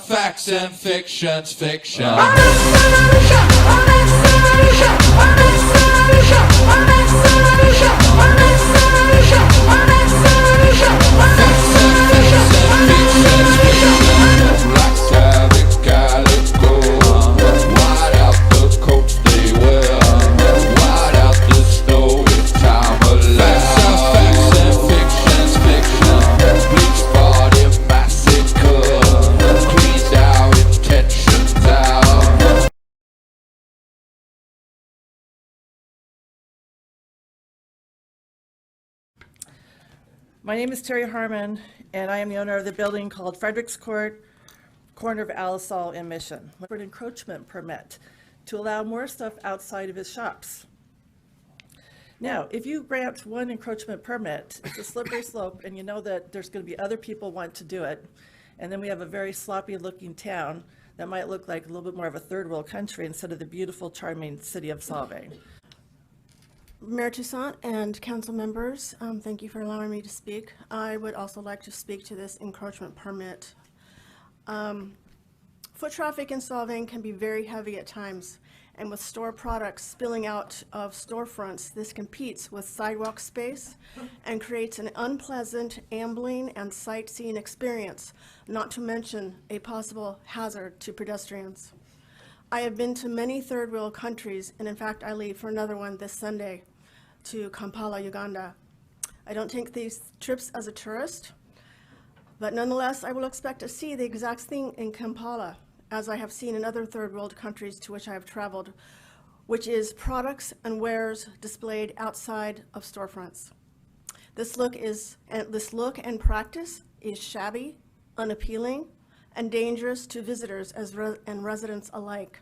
Facts and fiction's fiction. My name is Terry Harmon, and I am the owner of the building called Frederik's Court, corner of Alisal and Mission. For an encroachment permit to allow more stuff outside of his shops. Now, if you grant one encroachment permit, it's a slippery slope, and you know that there's going to be other people want to do it. And then we have a very sloppy looking town that might look like a little bit more of a third world country instead of the beautiful, charming city of Solvang. Mayor Toussaint and council members, thank you for allowing me to speak. I would also like to speak to this encroachment permit. Foot traffic in Solvang can be very heavy at times, and with store products spilling out of storefronts, this competes with sidewalk space and creates an unpleasant ambling and sightseeing experience, not to mention a possible hazard to pedestrians. I have been to many third world countries, and in fact, I leave for another one this Sunday to Kampala, Uganda. I don't take these trips as a tourist, but nonetheless, I will expect to see the exact thing in Kampala, as I have seen in other third world countries to which I have traveled, which is products and wares displayed outside of storefronts. This look and practice is shabby, unappealing, and dangerous to visitors and residents alike.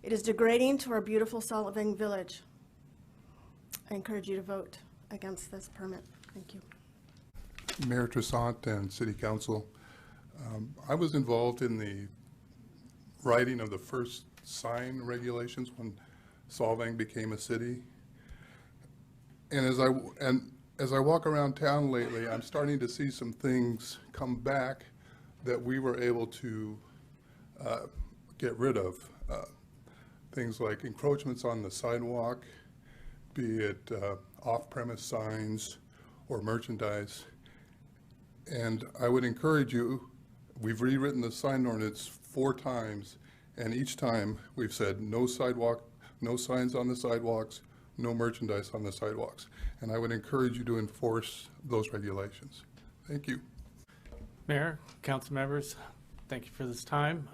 It is degrading to our beautiful Solvang village. I encourage you to vote against this permit. Thank you. Mayor Toussaint and City Council, I was involved in the writing of the first sign regulations when Solvang became a city. And as I walk around town lately, I'm starting to see some things come back that we were able to get rid of. Things like encroachments on the sidewalk, be it off-premise signs or merchandise. And I would encourage you, we've rewritten the sign ordinance 4 times, and each time we've said no sidewalk, no signs on the sidewalks, no merchandise on the sidewalks. And I would encourage you to enforce those regulations. Thank you. Mayor, council members, thank you for this time.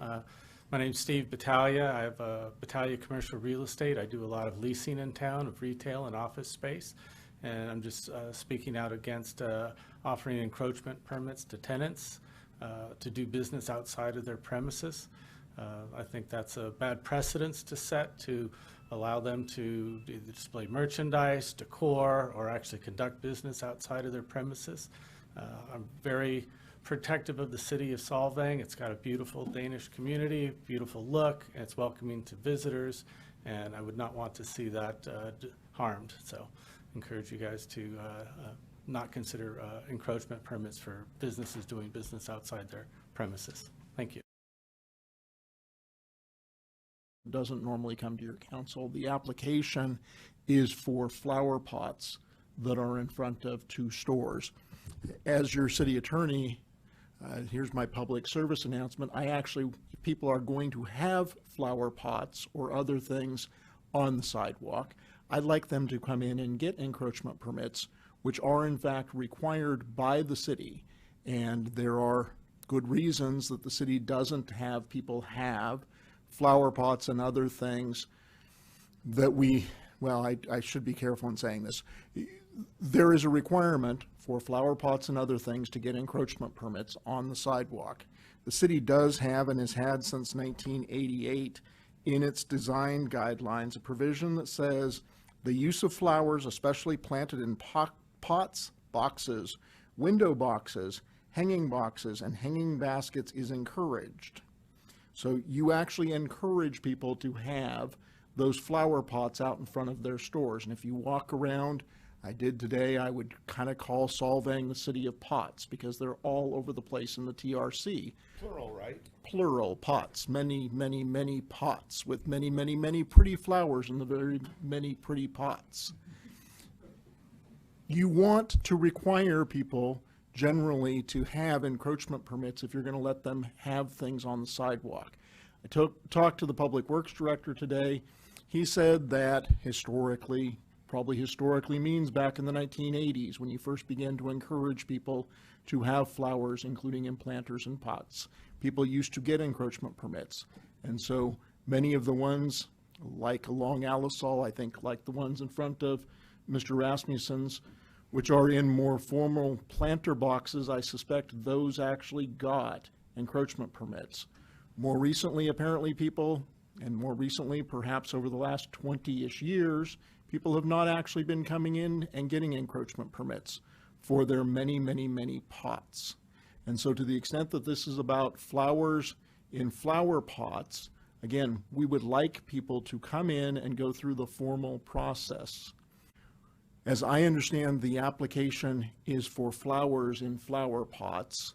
My name's Steve Battaglia. I have a Battaglia Commercial Real Estate. I do a lot of leasing in town of retail and office space. And I'm just speaking out against offering encroachment permits to tenants to do business outside of their premises. I think that's a bad precedence to set to allow them to either display merchandise, decor, or actually conduct business outside of their premises. I'm very protective of the city of Solvang. It's got a beautiful Danish community, beautiful look, and it's welcoming to visitors, and I would not want to see that harmed. So encourage you guys to not consider encroachment permits for businesses doing business outside their premises. Thank you. doesn't normally come to your council. The application is for flower pots that are in front of 2 stores. As your city attorney, here's my public service announcement. People are going to have flower pots or other things on the sidewalk. I'd like them to come in and get encroachment permits, which are in fact required by the city. And there are good reasons that the city doesn't have people have flower pots and other things that I should be careful in saying this. There is a requirement for flower pots and other things to get encroachment permits on the sidewalk. The city does have and has had since 1988 in its design guidelines a provision that says the use of flowers, especially planted in pots, boxes, window boxes, hanging boxes, and hanging baskets is encouraged. So you actually encourage people to have those flower pots out in front of their stores. And if you walk around, I did today, I would kind of call Solvang the city of pots because they're all over the place in the TRC. Plural, right? Plural pots, many, many, many pots with many, many, many pretty flowers in the very many pretty pots. You want to require people generally to have encroachment permits if you're going to let them have things on the sidewalk. I talked to the Public Works Director today. He said that historically means back in the 1980s when you first began to encourage people to have flowers, including in planters and pots. People used to get encroachment permits. And so many of the ones like along Alisal, I think like the ones in front of Mr. Rasmussen's, which are in more formal planter boxes, I suspect those actually got encroachment permits. More recently, apparently perhaps over the last 20-ish years, people have not actually been coming in and getting encroachment permits for their many, many, many pots. And so to the extent that this is about flowers in flower pots, again, we would like people to come in and go through the formal process. As I understand, the application is for flowers in flower pots.